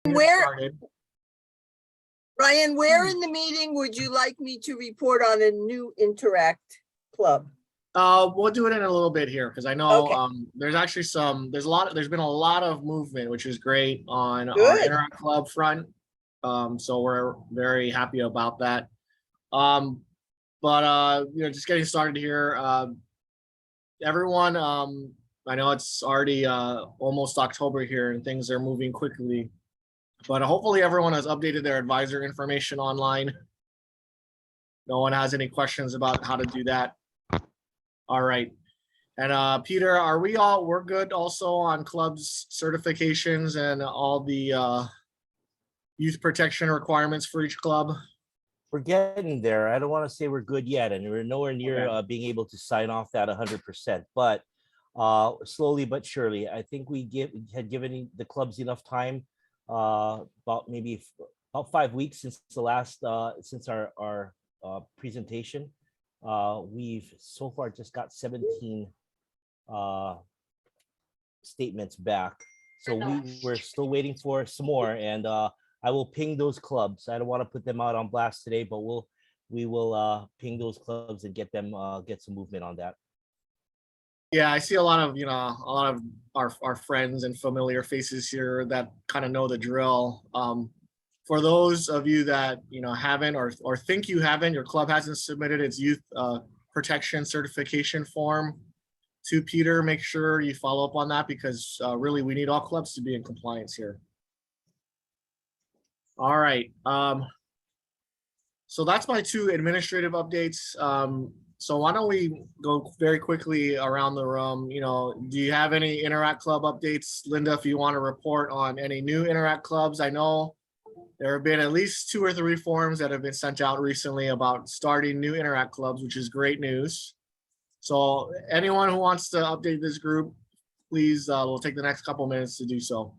Where, Ryan, where Hmm. in the meeting would you like me to report on a new Interact club? We'll do it in a little bit here because I know Okay. there's actually there's been a lot of movement, which is great on our Good. Interact Club front. So we're very happy about that. But just getting started here. Everyone, I know it's already almost October here and things are moving quickly, but hopefully everyone has updated their advisor information online. No one has any questions about how to do that. All right. And Peter, we're good also on clubs certifications and all the youth protection requirements for each club? We're getting there. I don't want to say we're good yet, and we're nowhere near Okay. being able to sign off that 100%. But slowly but surely, I think we had given the clubs enough time, about 5 weeks since the last since our presentation. We've so far just got 17 statements back, so we're still waiting for some more, and I will ping those clubs. I don't want to put them out on blast today, but we will ping those clubs and get some movement on that. Yeah, I see a lot of our friends and familiar faces here that kind of know the drill. For those of you that haven't or think you haven't, your club hasn't submitted its youth protection certification form to Peter, make sure you follow up on that because really we need all clubs to be in compliance here. All right. So that's my two administrative updates. So why don't we go very quickly around the room? Do you have any Interact Club updates? Linda, if you want to report on any new Interact clubs. I know there have been at least 2 or 3 forms that have been sent out recently about starting new Interact clubs, which is great news. So anyone who wants to update this group, please, we'll take the next couple minutes to do so.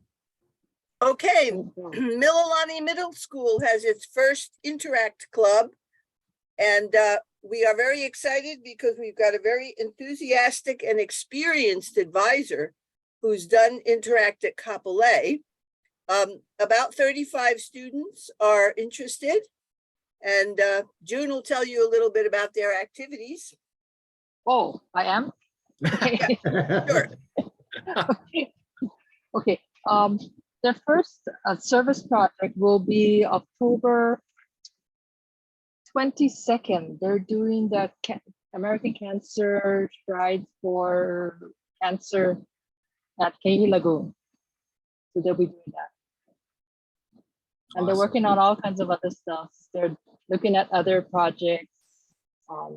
Okay, Mililani Middle School has its first Interact club. And we are very excited because we've got a very enthusiastic and experienced advisor who's done Interact at Kapolei. About 35 students are interested, and June will tell you a little bit about their activities. Oh, I am? Okay. Sure. Okay. The first service project will be October 22nd. They're doing the American Cancer Strides for Cancer at Kehi Lagoon. So they'll be doing that. And they're working on all kinds of other stuff. They're looking at other projects.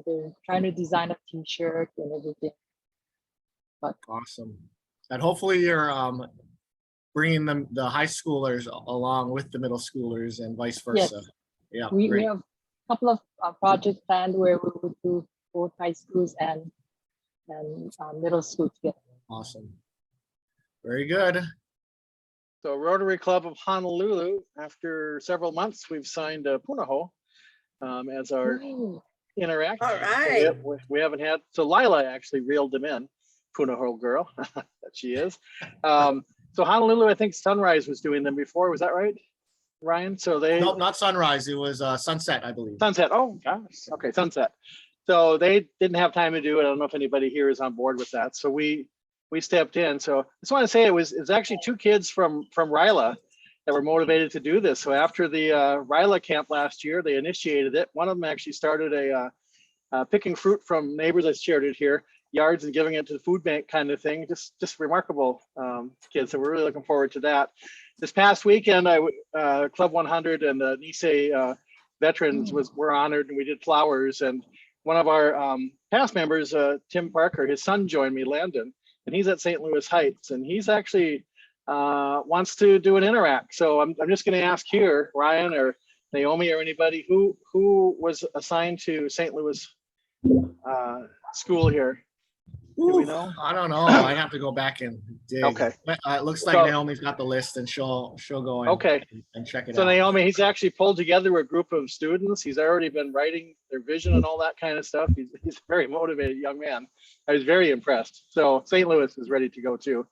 They're trying to design a t-shirt and everything. But awesome. And hopefully you're bringing the high schoolers along with the middle schoolers and vice versa. Yes. Yeah, we have a couple of projects planned where we would do both high schools and middle school together. Awesome. Very good. So Rotary Club of Honolulu, after several months, we've signed Punahou as our Interact. All right. So we haven't had, so Lila actually reeled them in, Punahou girl, that she is. So Honolulu, I think Sunrise was doing them before, was that right, Ryan? So they— Nope, not Sunrise, it was Sunset, I believe. Sunset, oh gosh, okay, Sunset. So they didn't have time to do it. I don't know if anybody here is on board with that. So we stepped in. So I just want to say it's actually 2 kids from Ryla that were motivated to do this. So after the Ryla camp last year, they initiated it. One of them actually started a picking fruit from neighbors. I shared it here, yards, and giving it to the food bank kind of thing. Just remarkable kids. So we're really looking forward to that. This past weekend, Club 100 and the Nisei veterans were honored, and we did flowers. And one of our past members, Tim Parker, his son joined me, Landon, and he's at St. Louis Heights, and he's actually wants to do an Interact. So I'm just going to ask here, Ryan or Naomi or anybody who was assigned to St. Louis school here. Do we know? I don't know. I have to go back and dig. Okay. It looks like Naomi's got the list, and she'll go in and check it out. So Naomi, he's actually pulled together a group of students. He's already been writing their vision and all that kind of stuff. He's a very motivated young man. I was very impressed. So St. Louis is ready to go too.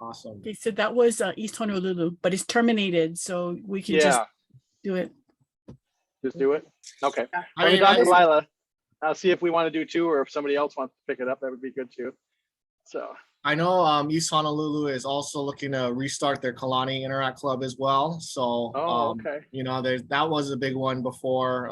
Awesome. They said that was East Honolulu, but it's terminated, so we can just Yeah, do it. just do it. Okay. Yeah. I Let me mean, talk to I- Lila. I'll see if we want to do two, or if somebody else wants to pick it up, that would be good too. So, I know East Honolulu is also looking to restart their Kalani Interact Club as well. So, oh, okay. you know, that was a big one before.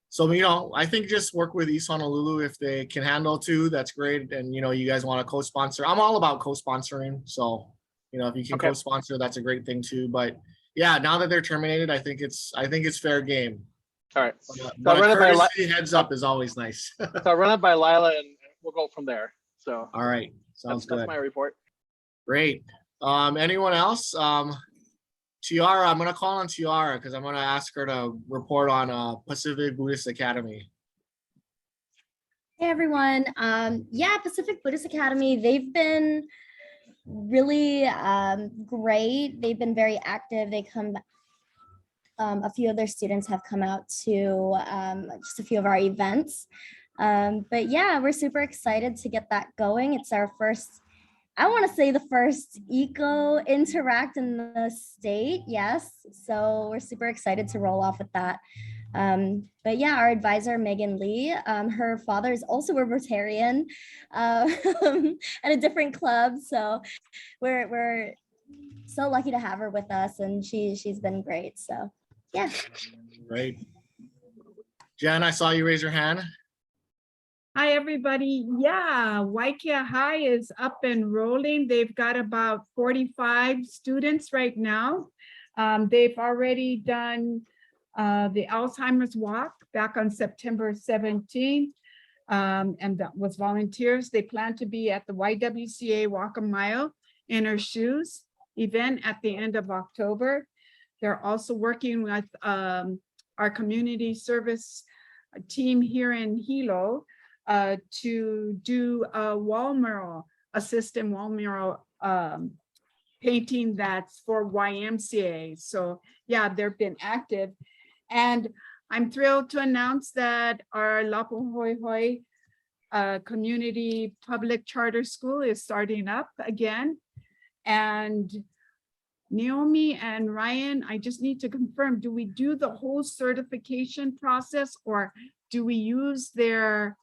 So, you know, I think just work with East Honolulu if they can handle two. That's great. And, you know, you guys want to co-sponsor. I'm all about co-sponsoring. So, you know, if you can Okay. co-sponsor, that's a great thing too. But yeah, now that they're terminated, I think it's fair game. All right. But run a it by courtesy heads up is always nice. So I'll run it by Lila and we'll go from there. So All right. Sounds that's good. my report. Great. Anyone else? Tiara, I'm gonna call on Tiara because I'm gonna ask her to report on Pacific Buddhist Academy. Hey everyone. Yeah, Pacific Buddhist Academy, they've been really great. They've been very active. They come, a few of their students have come out to just a few of our events. But yeah, we're super excited to get that going. It's our first, I want to say the first eco interact in the state. Yes. So we're super excited to roll off with that. But yeah, our advisor, Megan Lee, her father is also a Rotarian at a different club. So we're so lucky to have her with us, and she's been great. So yeah. Great. Jen, I saw you raise your hand. Hi, everybody. Yeah, Waikia High is up and rolling. They've got about 45 students right now. They've already done the Alzheimer's Walk back on September 17th. And that was volunteers. They plan to be at the YWCA Walk a Mile in Her Shoes event at the end of October. They're also working with our community service team here in Hilo to do a wall mural, a system wall mural painting that's for YMCA. So yeah, they've been active. And I'm thrilled to announce that our Lapuhoihoi community public charter school is starting up again. And Naomi and Ryan, I just need to confirm, do we do the whole certification process, or do we use their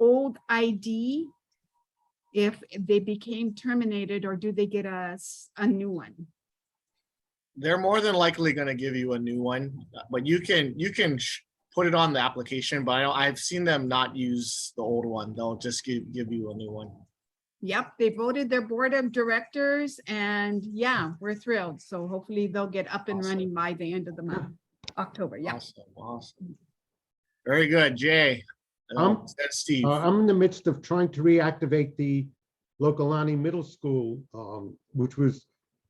old ID if they became terminated, or do they get us a new one? They're more than likely going to give you a new one, but you can put it on the application. But I've seen them not use the old one. They'll just give you a new one. Yep, they voted their board of directors, and yeah, we're thrilled. So hopefully they'll get up and running by the end of the month, October. Yeah. Awesome. Very good, Jay. That's Steve. I'm in the midst of trying to reactivate the Lokalani Middle School, which was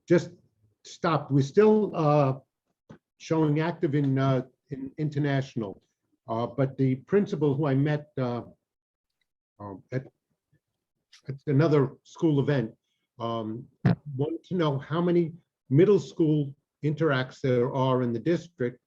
just stopped. We're still showing active in international, but the principal who I met at another school event wanted to know how many middle school interacts there are in the district,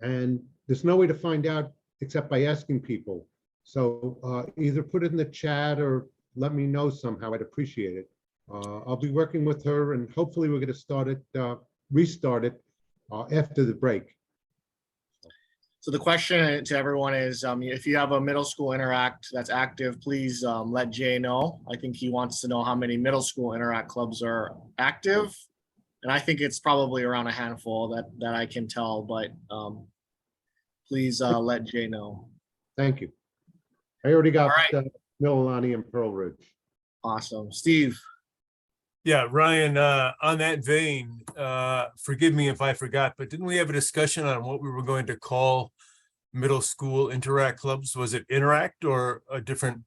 and there's no way to find out except by asking people. So either put it in the chat or let me know somehow. I'd appreciate it. I'll be working with her, and hopefully we're going to restart it after the break. So the question to everyone is, if you have a middle school interact that's active, please let Jay know. I think he wants to know how many middle school interact clubs are active. And I think it's probably around a handful that I can tell, but please let Jay know. Thank you. I already got All right. Mililani and Pearl Ridge. Awesome. Steve. Yeah, Ryan, on that vein, forgive me if I forgot, but didn't we have a discussion on what we were going to call middle school interact clubs? Was it Interact or a different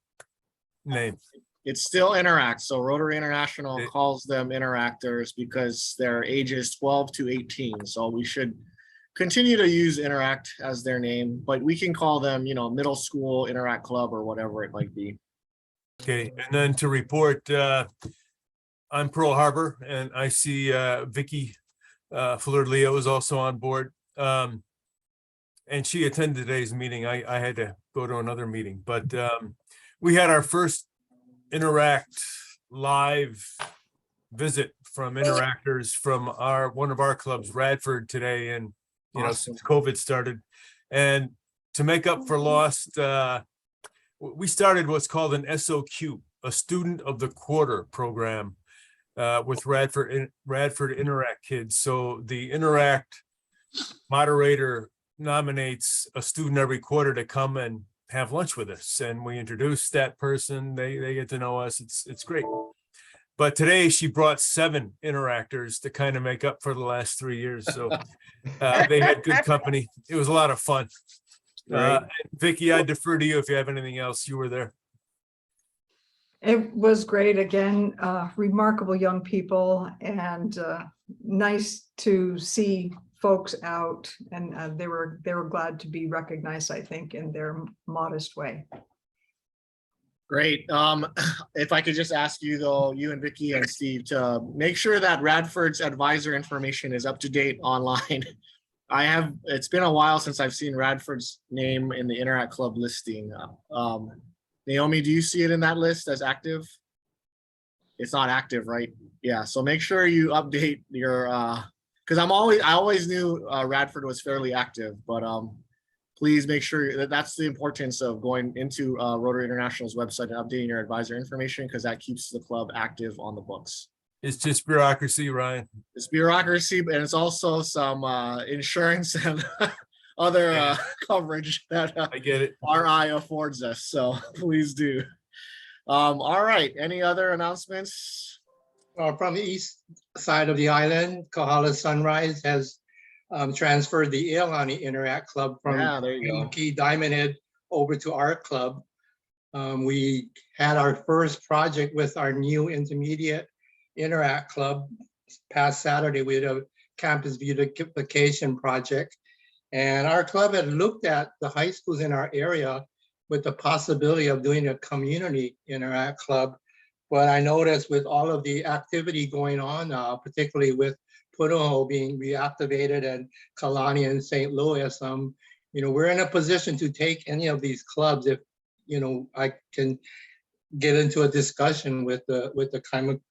name? It's still Interact. So Rotary International Okay. calls them interactors because their age is 12 to 18. So we should continue to use Interact as their name, but we can call them, middle school Interact Club or whatever it might be. Okay, and then to report, I'm Pearl Harbor, and I see Vicky Fuller-Leo is also on board. And she attended today's meeting. I had to go to another meeting, but we had our first Interact live visit from interactors from one of our clubs, Radford, today, and Awesome. since COVID started. And to make up for lost, we started what's called an SOQ, a Student of the Quarter program, with Radford Interact kids. So the Interact moderator nominates a student every quarter to come and have lunch with us, and we introduce that person. They get to know us. It's great. But today she brought 7 interactors to kind of make up for the last 3 years. So they had good company. It was a lot of fun. Vicky, I defer to you if you have anything else. You were there. It was great. Again, remarkable young people, and nice to see folks out, and they were glad to be recognized, I think, in their modest way. Great. If I could just ask you though, you and Vicky and Steve, to make sure that Radford's advisor information is up to date online. It's been a while since I've seen Radford's name in the Interact Club listing. Naomi, do you see it in that list as active? It's not active, right? Yeah, so make sure you update your, because I always knew Radford was fairly active, but please make sure that's the importance of going into Rotary International's website and updating your advisor information, because that keeps the club active on the books. It's just bureaucracy, Ryan. It's bureaucracy, and it's also some insurance and other coverage that I get it. RI affords us. So please do. All right. Any other announcements? From the east side of the island, Kahala Sunrise has transferred the Alumni Interact Club from there you go. Key Diamond Head over to our club. We had our first project with our new intermediate Interact Club past Saturday. We had a campus beautification project, and our club had looked at the high schools in our area with the possibility of doing a community Interact Club. But I noticed with all of the activity going on, particularly with Punahou being reactivated and Kalani and St. Louis, we're in a position to take any of these clubs if, I can get into a discussion with the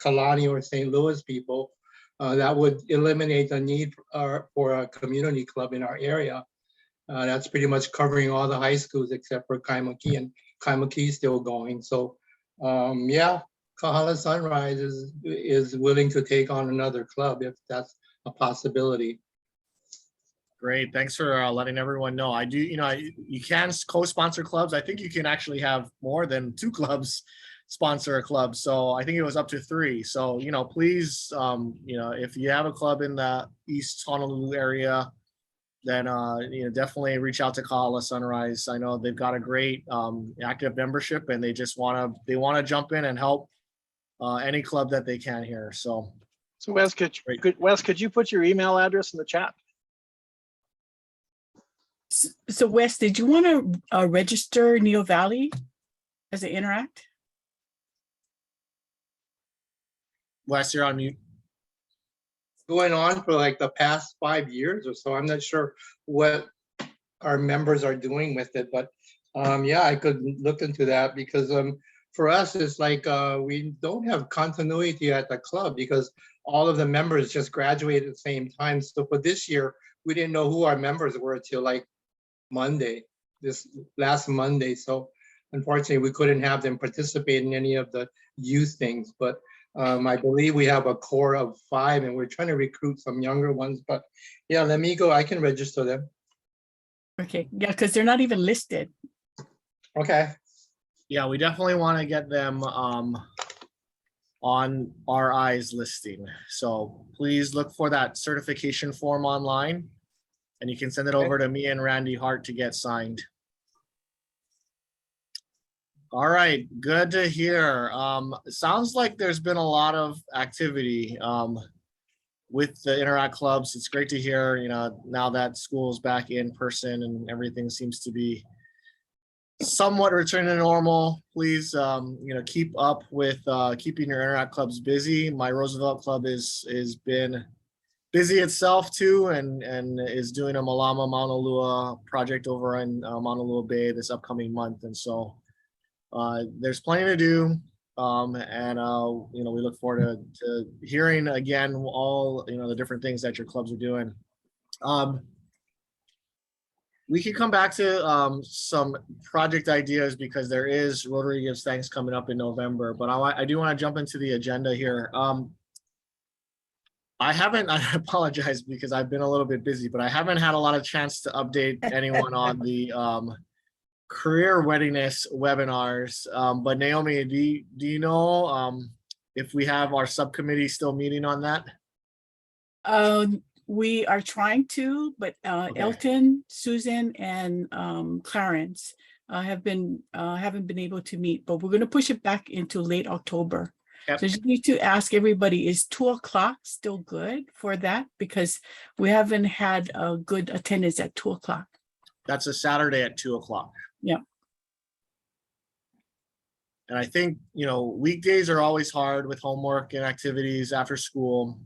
Kalani or St. Louis people, that would eliminate the need for a community club in our area. That's pretty much covering all the high schools except for Kaimaki, and Kaimaki is still going. So yeah, Kahala Sunrise is willing to take on another club if that's a possibility. Great. Thanks for letting everyone know. I do, you can co-sponsor clubs. I think you can actually have more than 2 clubs sponsor a club. So I think it was up to 3. So, please, if you have a club in the East Honolulu area, then, definitely reach out to Kahala Sunrise. I know they've got a great active membership, and they just want to jump in and help any club that they can here. So Wes, could you put your email address in the chat? So Wes, did you want to register Neo Valley as an Interact? Wes, you're on mute. Going on for like the past 5 years or so. I'm not sure what our members are doing with it, but yeah, I could look into that, because for us, it's like we don't have continuity at the club because all of the members just graduated at the same time. So for this year, we didn't know who our members were till like this last Monday. So unfortunately, we couldn't have them participate in any of the youth things, but I believe we have a core of 5, and we're trying to recruit some younger ones. But yeah, let me go. I can register them. Okay, yeah, because they're not even listed. Okay. Yeah, we definitely want to get them on RI's listing. So please look for that certification form online, and you can send it over to me and Randy Hart to get signed. All right, good to hear. It sounds like there's been a lot of activity with the Interact clubs. It's great to hear, now that school's back in person and everything seems to be somewhat returning to normal. Please, keep up with keeping your Interact clubs busy. My Roosevelt club is been busy itself too, and is doing a Malama Mauna Lua project over in Mauna Lua Bay this upcoming month. And so there's plenty to do. You know, we look forward to hearing again all, you know, the different things that your clubs are doing. We can come back to some project ideas because there is Rotary Gives Thanks coming up in November, but I do want to jump into the agenda here. I apologize because I've been a little bit busy, but I haven't had a lot of chance to update anyone on the career readiness webinars. But Naomi, do you know if we have our subcommittee still meeting on that? We are trying to, but Okay. Elton, Susan, and Clarence haven't been able to meet, but we're going to push it back into late October. Yep. So you need to ask everybody, is 2:00 still good for that? Because we haven't had a good attendance at 2:00. That's a Saturday at 2:00. Yeah. And I think, you know, weekdays are always hard with homework and activities after school.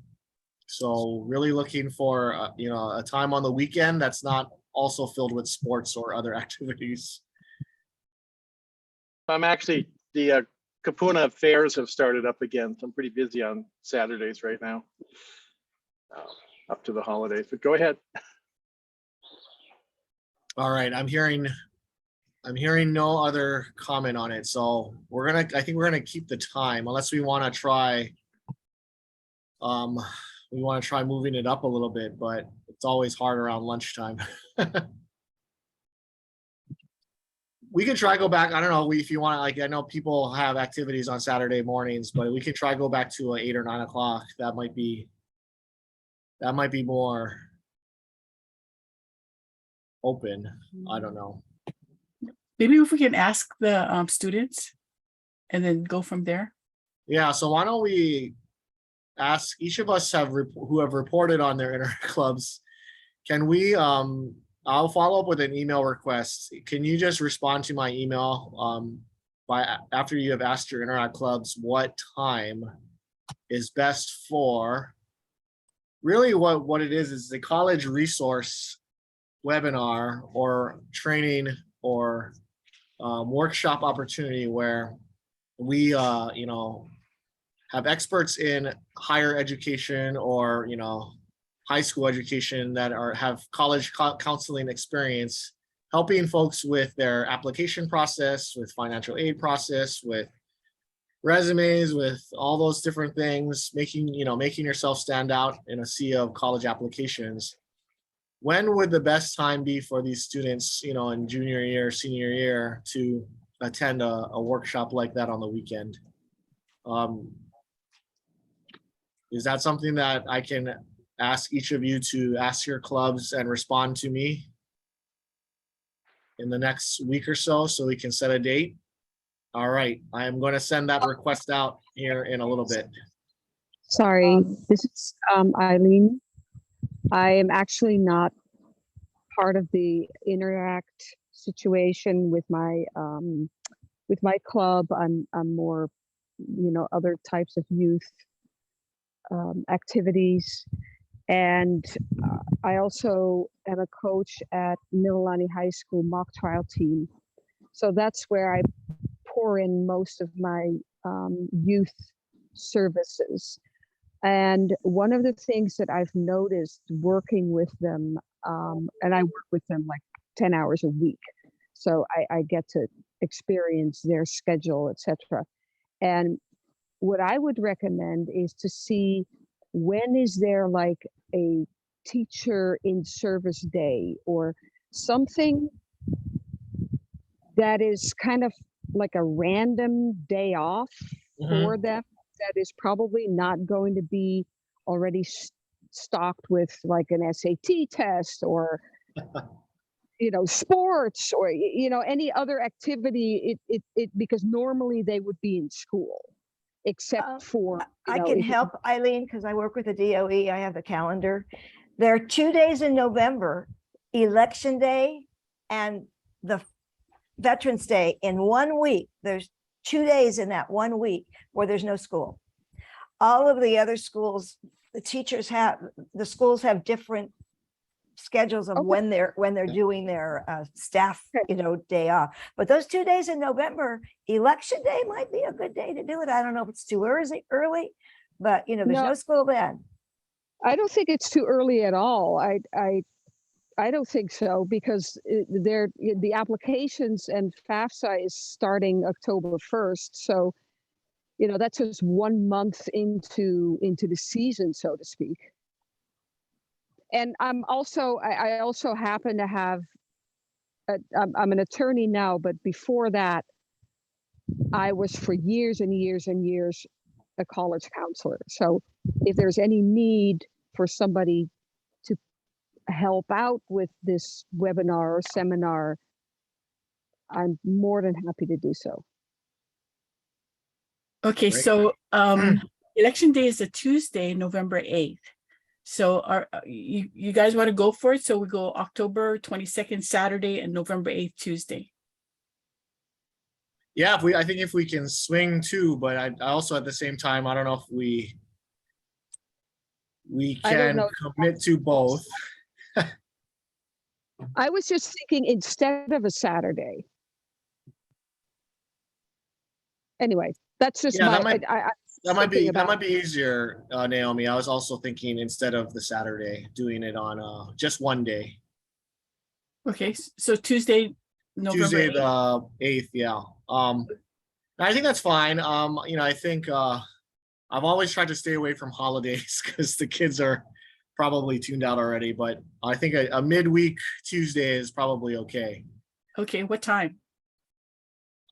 So really looking for, you know, a time on the weekend that's not also filled with sports or other activities. I'm actually, the Kapuna fairs have started up again. So I'm pretty busy on Saturdays right now. Up to the holidays, but go ahead. All right, I'm hearing no other comment on it. So I think we're gonna keep the time unless we want to try. We want to try moving it up a little bit, but it's always hard around lunchtime. We can try go back. I don't know if you want to, like, I know people have activities on Saturday mornings, but we could try go back to 8 or 9 o'clock. That might be more open. I don't know. Maybe if we can ask the students and then go from there. Yeah, so why don't we ask each of us who have reported on their inter clubs, can we I'll follow up with an email request. Can you just respond to my email after you have asked your Interact clubs what time is best for, really what it is the college resource webinar or training or workshop opportunity where we you know, have experts in higher education or, you know, high school education that have college counseling experience, helping folks with their application process, with financial aid process, with resumes, with all those different things, making yourself stand out in a sea of college applications. When would the best time be for these students, you know, in junior year, senior year, to attend a workshop like that on the weekend? Is that something that I can ask each of you to ask your clubs and respond to me in the next week or so we can set a date? All right, I am going to send that request out here in a little bit. Sorry, this is Eileen. I am actually not part of the Interact situation with my club. I'm more, you know, other types of youth activities. And I also am a coach at Mililani High School mock trial team. So that's where I pour in most of my youth services. And one of the things that I've noticed working with them, and I work with them like 10 hours a week, so I get to experience their schedule, etc. And what I would recommend is to see, when is there like a teacher in service day or something that is kind of like a random day off for them, that is probably not going to be already stocked with like an SAT test or you know, sports or, you know, any other activity, because normally they would be in school, except for, I can help, Eileen, because I work with the DOE. I have the calendar. There are 2 days in November, Election Day and the Veterans Day in 1 week. There's 2 days in that 1 week where there's no school. All of the other schools, the schools have different schedules of Okay. when they're doing their staff, day off. But those 2 days in November, election day might be a good day to do it. I don't know if it's too early, but there's No. no school then. I don't think it's too early at all. I don't think so, because the applications and FAFSA is starting October 1st. So, that's just 1 month into the season, so to speak. And I also happen to have, I'm an attorney now, but before that, I was for years and years and years a college counselor. So if there's any need for somebody to help out with this webinar or seminar, I'm more than happy to do so. Okay, Great. so election day is a Tuesday, November 8th. So are you guys want to go for it? So we go October 22nd, Saturday, and November 8th, Tuesday. Yeah, I think if we can swing two, but I also at the same time, I don't know if we I don't can know. commit to both. I was just thinking instead of a Saturday. Anyway, that's just Yeah, my. that might thinking be about- easier, Naomi. I was also thinking instead of the Saturday, doing it on just one day. Okay, so Tuesday, November Tuesday 8th. the 8th, yeah. I think that's fine. I think I've always tried to stay away from holidays because the kids are probably tuned out already, but I think a midweek Tuesday is probably okay. Okay, what time?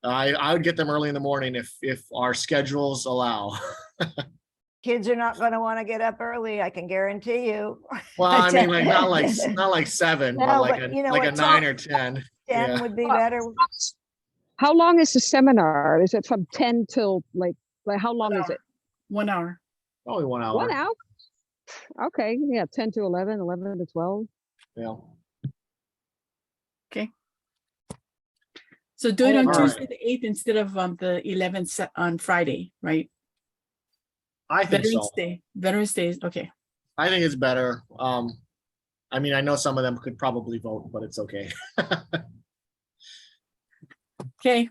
I would get them early in the morning if our schedules allow. Kids are not going to want to get up early, I can guarantee you. Well, I mean, like not like 7, No, but like but, a 9 or 10. 10 Yeah. would be better. How long is the seminar? Is it from 10 till like how long is it? 1 hour. Probably 1 hour. 1 hour? Okay, yeah, 10 to 11, 11 to 12. Yeah. Okay. So do it on All Tuesday right. the 8th instead of the 11th on Friday, right? I think Veterans so. Day. Veterans Day. Okay. I think it's better. I mean, I know some of them could probably vote, but it's okay. Okay.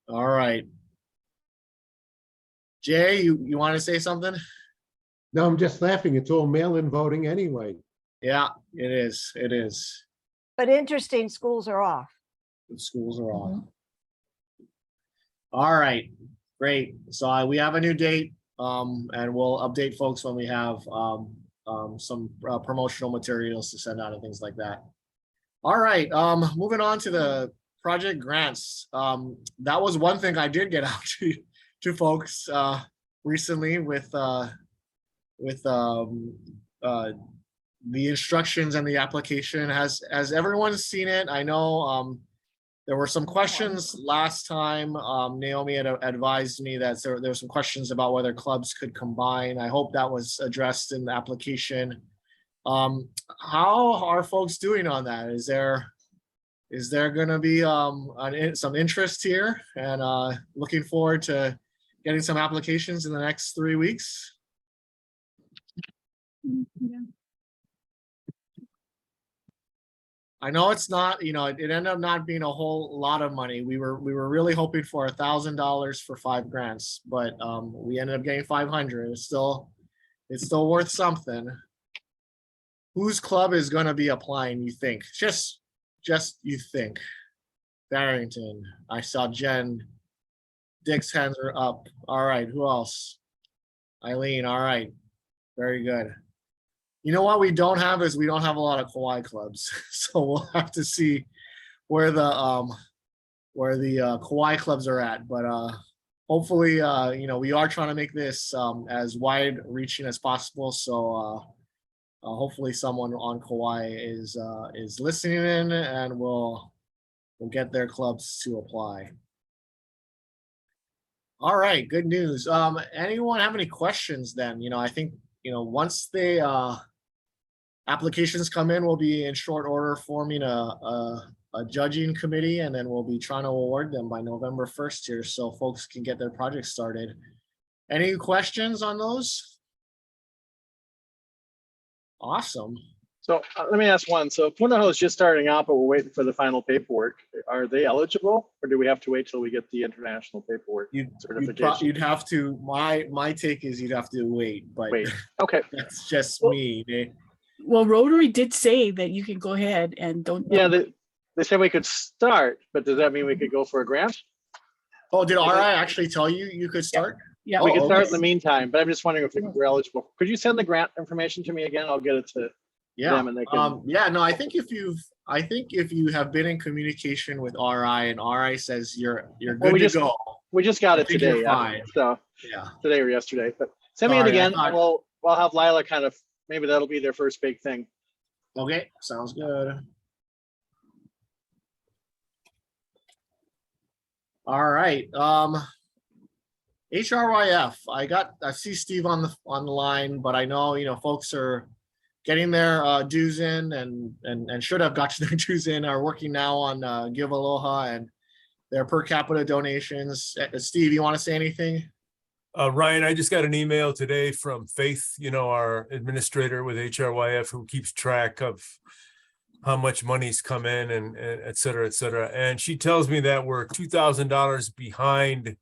All right. Jay, you want to say something? No, I'm just laughing. It's all mail-in voting anyway. Yeah, it is. It is. But interesting, schools are off. The schools are off. All right, great. So we have a new date, and we'll update folks when we have some promotional materials to send out and things like that. All right, moving on to the project grants. That was one thing I did get out to folks recently with the instructions and the application. Has everyone seen it? I know there were some questions last time. Naomi had advised me that there were some questions about whether clubs could combine. I hope that was addressed in the application. How are folks doing on that? Is there going to be some interest here? And looking forward to getting some applications in the next 3 weeks. Yeah. I know it's not, it ended up not being a whole lot of money. We were really hoping for $1,000 for 5 grants, but we ended up getting 500. It's still worth something. Whose club is going to be applying, you think? Just you think. Barrington. I saw Jen. Dick's hands are up. All right, who else? Eileen, all right. Very good. You know what we don't have is we don't have a lot of Kauai clubs. So we'll have to see where the Kauai clubs are at. But hopefully, we are trying to make this as wide reaching as possible. So hopefully someone on Kauai is listening in and will get their clubs to apply. All right, good news. Anyone have any questions then? I think, once the applications come in, we'll be in short order forming a judging committee, and then we'll be trying to award them by November 1st here, so folks can get their projects started. Any questions on those? Awesome. So let me ask one. So if Punahou is just starting out, but we're waiting for the final paperwork, are they eligible, or do we have to wait till we get the international paperwork certification? You'd have to, my take is you'd have to wait, but Wait. Okay. that's just Well- me. Well, Rotary did say that you can go ahead and don't. Yeah, they said we could start, but does that mean we could go for a grant? Oh, did RI actually tell you you could start? Yeah. We Oh, could start in okay. the meantime, but I'm just wondering if we're eligible. Could you send the grant information to me again? I'll get it to Yeah, them and they can. yeah, no, I think if you have been in communication with RI and RI says you're Well, good to go. We just got I it think you're today. fine. So Yeah. today or yesterday, but send me it Sorry, I again. thought- And we'll have Lila kind of, maybe that'll be their first big thing. Okay, sounds good. All right, HRYF, I see Steve on the line, but I know, folks are getting their dues in and should have gotten their dues in, are working now on Give Aloha and their per capita donations. Steve, you want to say anything? Ryan, I just got an email today from Faith, our administrator with HRYF, who keeps track of how much money's come in and et cetera, et cetera. And she tells me that we're $2,000 behind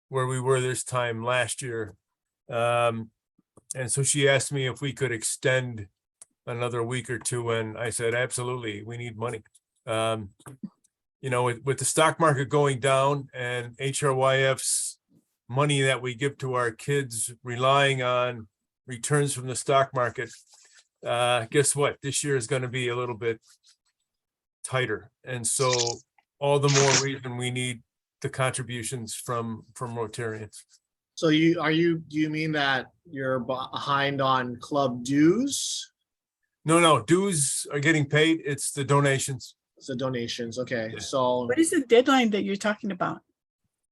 where we were this time last year. And so she asked me if we could extend another week or two. And I said, absolutely, we need money. With the stock market going down and HRYF's money that we give to our kids relying on returns from the stock market, guess what? This year is going to be a little bit tighter. And so all the more reason we need the contributions from Rotarians. So do you mean that you're behind on club dues? No, dues are getting paid. It's the donations. It's the donations. Okay, so What is the deadline that you're talking about?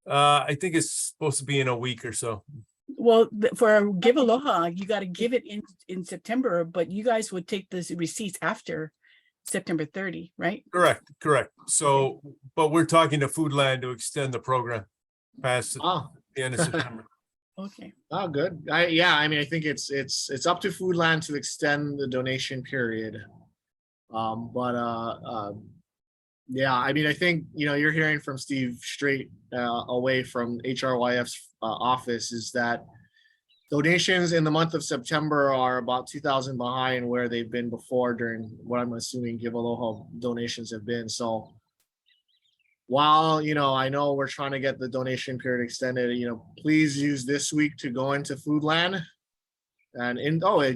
I think it's supposed to be in a week or so. Well, for Give Aloha, you got to give it in September, but you guys would take the receipts after September 30, right? Correct. So, but we're talking to Foodland to extend the program past the end of September. Okay. Oh, good. I think it's up to Foodland to extend the donation period. I think, you're hearing from Steve straight away from HRYF's office is that donations in the month of September are about 2,000 behind where they've been before during what I'm assuming Give Aloha donations have been. So while, I know we're trying to get the donation period extended, please use this week to go into Foodland. And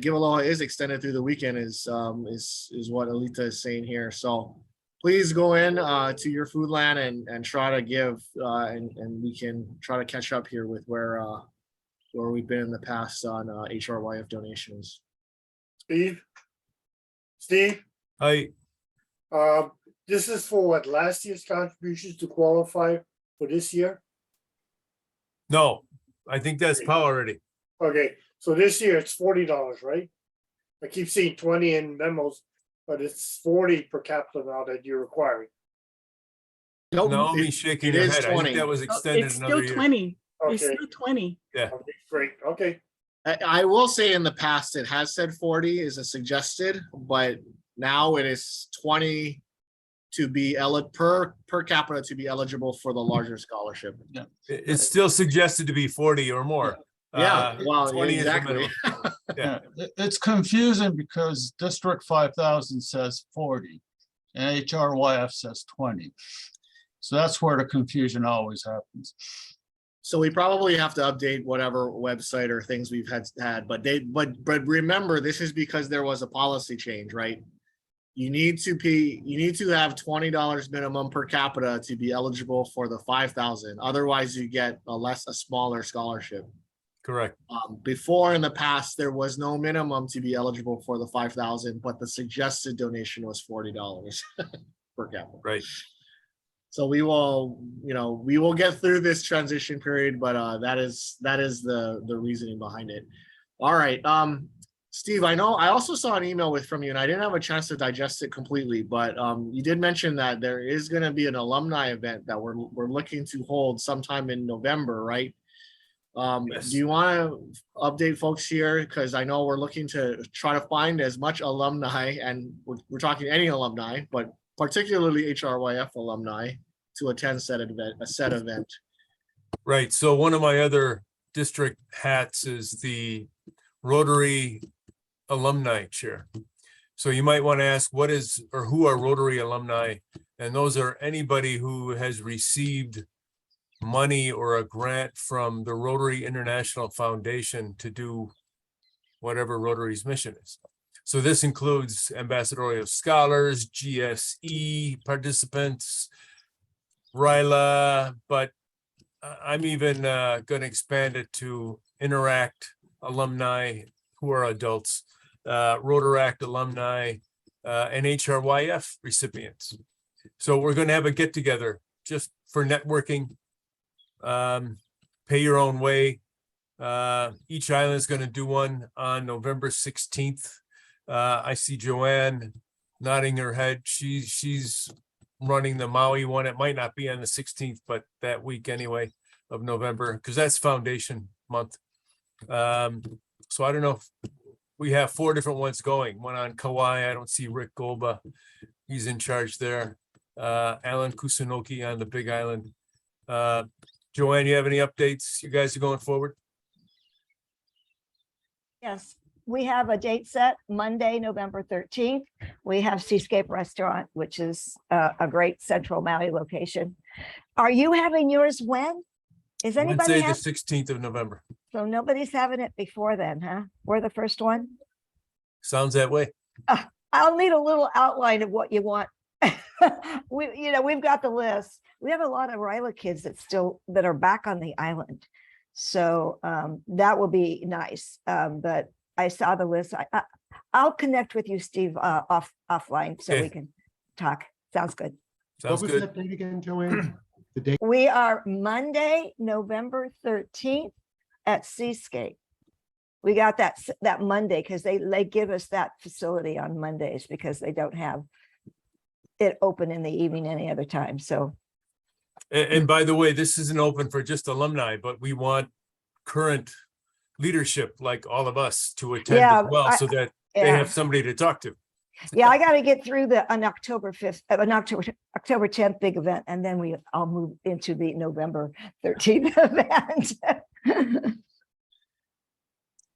Give Aloha is extended through the weekend is what Alita is saying here. So please go in to your Foodland and try to give and we can try to catch up here with where we've been in the past on HRYF donations. Steve, Hi. this is for what, last year's contributions to qualify for this year? No, I think that's POW already. Okay, so this year it's $40, right? I keep seeing 20 in memos, but it's 40 per capita now that you're requiring. Naomi's shaking her head. I think that was extended It's another still year. 20. It's Okay. still 20. Yeah. Okay, great, okay. I will say in the past, it has said 40 is a suggested, but now it is 20 to be per capita to be eligible for the larger scholarship. Yeah. It's still suggested to be 40 or more. Yeah, well, 20 is the exactly. minimum. Yeah. It's confusing because District 5000 says 40 and HRYF says 20. So that's where the confusion always happens. So we probably have to update whatever website or things we've had, but remember, this is because there was a policy change, right? You need to have $20 minimum per capita to be eligible for the 5,000. Otherwise you get a smaller scholarship. Correct. Before in the past, there was no minimum to be eligible for the 5,000, but the suggested donation was $40 per capita. Right. So we will get through this transition period, but that is the reasoning behind it. All right, Steve, I also saw an email from you, and I didn't have a chance to digest it completely, but you did mention that there is going to be an alumni event that we're looking to hold sometime in November, right? Do you want to update folks here? Because I know we're looking to try to find as much alumni, and we're talking any alumni, but particularly HRYF alumni to attend a said event. Right. So one of my other district hats is the Rotary Alumni Chair. So you might want to ask what is or who are Rotary alumni? And those are anybody who has received money or a grant from the Rotary International Foundation to do whatever Rotary's mission is. So this includes ambassadorial scholars, GSE participants, RYLA, but I'm even going to expand it to Interact alumni who are adults, Rotaract alumni, and HRYF recipients. So we're going to have a get together just for networking. Pay your own way. Each island is going to do one on November 16th. I see Joanne nodding her head. She's running the Maui one. It might not be on the 16th, but that week anyway of November, because that's Foundation Month. So I don't know if we have 4 different ones going. One on Kauai. I don't see Rick Golba. He's in charge there. Alan Kusunoki on the Big Island. Joanne, you have any updates? You guys are going forward? Yes, we have a date set, Monday, November 13th. We have Seascape Restaurant, which is a great Central Maui location. Are you having yours when? Is anybody Wednesday, the 16th of November. So nobody's having it before then, huh? We're the first one? Sounds that way. I'll need a little outline of what you want. We've got the list. We have a lot of RYLA kids that are back on the island. So that will be nice. But I saw the list. I'll connect with you, Steve, offline so we can talk. Sounds good. Sounds What was that date again, Joanne? The date? We are Monday, November 13th at Seascape. We got that Monday because they give us that facility on Mondays because they don't have it open in the evening any other time. So. And by the way, this isn't open for just alumni, but we want current leadership like all of us to attend as well, so that they have somebody to talk to. Yeah, I got to get through an October 5th, an October 10th big event, and then I'll move into the November 13th event.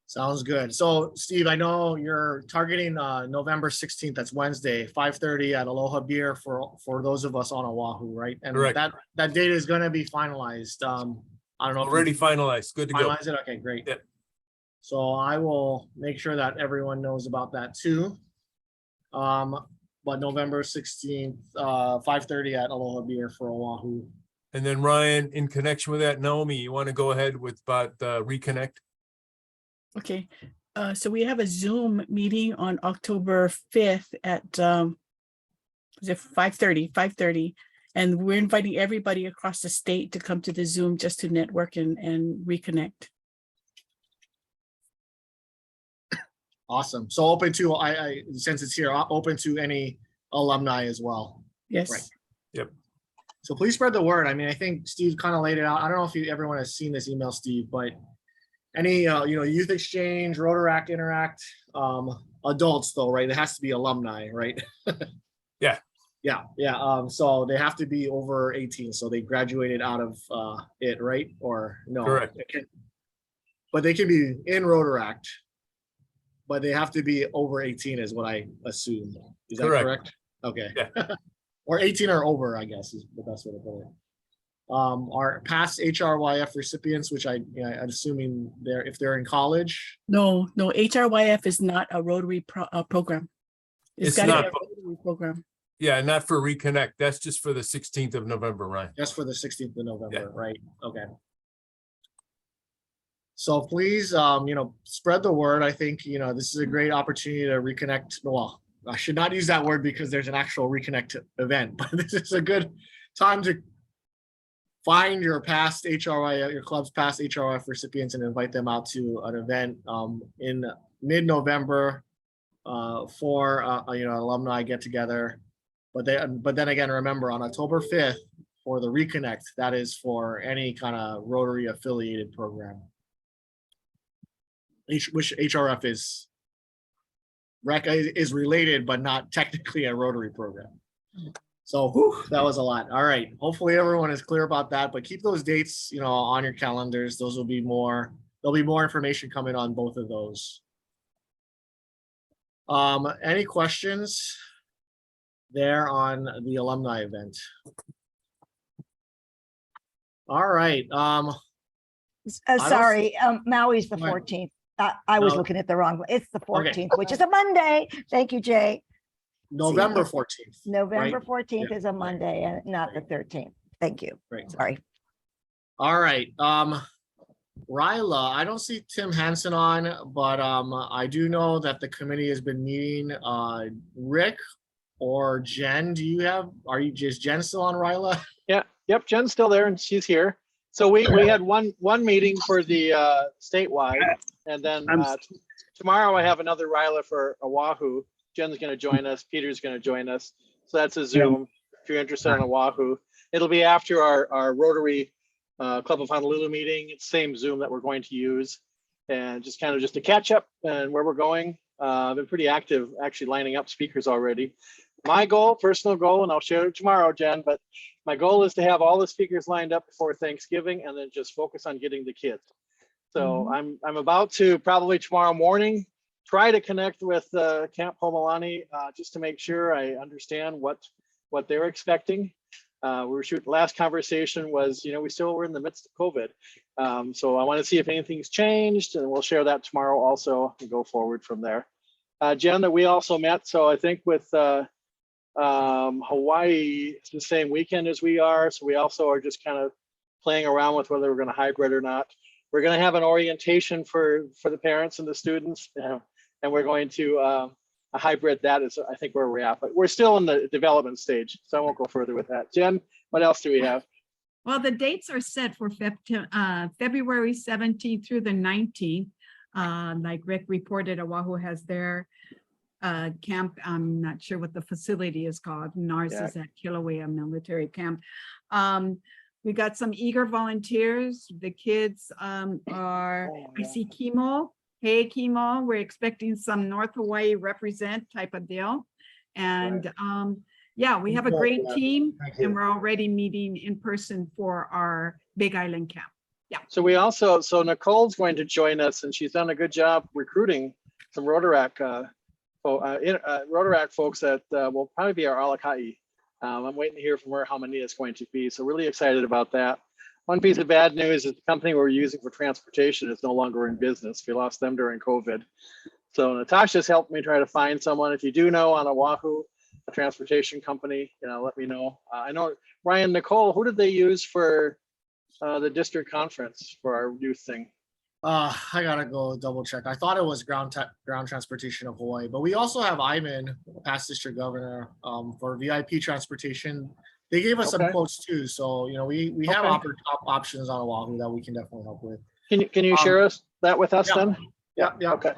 Sounds good. So Steve, I know you're targeting November 16th. That's Wednesday, 5:30 at Aloha Beer for those of us on Oahu, right? And Correct. that date is going to be finalized. I don't know. Already finalized. Good to go. Finalize it. Okay, great. Yep. So I will make sure that everyone knows about that too. But November 16th, 5:30 at Aloha Beer for Oahu. And then Ryan, in connection with that, Naomi, you want to go ahead with about Reconnect? Okay, so we have a Zoom meeting on October 5th at, is it 5:30, and we're inviting everybody across the state to come to the Zoom just to network and reconnect. Awesome. So open to, since it's here, open to any alumni as well. Yes. Right. Yep. So please spread the word. I mean, I think Steve kind of laid it out. I don't know if everyone has seen this email, Steve, but any, youth exchange, Rotaract, Interact, adults though, right? It has to be alumni, right? Yeah. Yeah. So they have to be over 18. So they graduated out of it, right? Or no? Correct. But they can be in Rotaract, but they have to be over 18 is what I assume. Is that correct? Okay. Yeah. Or 18 or over, I guess is the best way to put it. Our past HRYF recipients, which I'm assuming if they're in college. No, HRYF is not a Rotary program. It's gotta not, be a Rotary program. Yeah, not for Reconnect. That's just for the 16th of November, Ryan. Just for the 16th of November, Yeah. right? Okay. So please, spread the word. I think, this is a great opportunity to reconnect. Well, I should not use that word because there's an actual reconnect event, but this is a good time to find your past HRYF, your club's past HRYF recipients and invite them out to an event in mid-November for alumni get together. But then again, remember on October 5th, for the Reconnect. That is for any kind of Rotary affiliated program. Which HRF is related, but not technically a Rotary program. So whew, that was a lot. All right. Hopefully everyone is clear about that, but keep those dates, on your calendars. Those will be more, there'll be more information coming on both of those. Any questions there on the alumni event? All right. Sorry, Maui's the Go ahead. 14th. I was No. looking at the wrong one. It's the Okay. 14th, which is a Monday. Thank you, Jay. November 14th. November right? 14th Yeah. is a Monday and not the Right. 13th. Thank you. Great. Sorry. All right. Ryla, I don't see Tim Hansen on, but I do know that the committee has been meeting. Rick or Jen, is Jen still on, Ryla? Yeah, yep, Jen's still there and she's here. So we had one meeting for the statewide, and then tomorrow I have another Ryla for Oahu. Jen's gonna join us, Peter's gonna join us. So that's a Zoom, if you're interested in Oahu. It'll be after our Rotary Club of Honolulu meeting. It's same Zoom that we're going to use. And just a catch up and where we're going. I've been pretty active actually lining up speakers already. My goal, personal goal, and I'll share it tomorrow, Jen, but my goal is to have all the speakers lined up before Thanksgiving and then just focus on getting the kids. So I'm about to probably tomorrow morning try to connect with Camp Homolani just to make sure I understand what they're expecting. We were shooting, last conversation was, we still were in the midst of COVID. So I want to see if anything's changed, and we'll share that tomorrow also and go forward from there. Jen, that we also met. So I think with Hawaii, it's the same weekend as we are. So we also are just kind of playing around with whether we're going to hybrid or not. We're going to have an orientation for the parents and the students, and we're going to hybrid that is, I think, where we're at. But we're still in the development stage, so I won't go further with that. Jen, what else do we have? Well, the dates are set for February 17th through the 19th. Like Rick reported, Oahu has their camp. I'm not sure what the facility is called. NARS is at Kilauea Military Camp. We got some eager volunteers. The kids are, I see Kimo. Hey, Kimo, we're expecting some North Hawaii represent type of deal. And yeah, we have a great team, and we're already meeting in person for our Big Island camp. Yeah. So we also, Nicole's going to join us, and she's done a good job recruiting some Rotaract folks that will probably be our alakai. I'm waiting to hear from her how many it's going to be. So really excited about that. One piece of bad news is the company we're using for transportation is no longer in business. We lost them during COVID. So Natasha's helped me try to find someone. If you do know on Oahu, a transportation company, let me know. I know, Ryan, Nicole, who did they use for the district conference for our youth thing? I gotta go double check. I thought it was ground transportation of Hawaii, but we also have Ivan, past district governor, for VIP transportation. They gave us some quotes too, so we have options on Oahu that we can definitely help with. Can you share us that with us then? Yeah. Okay.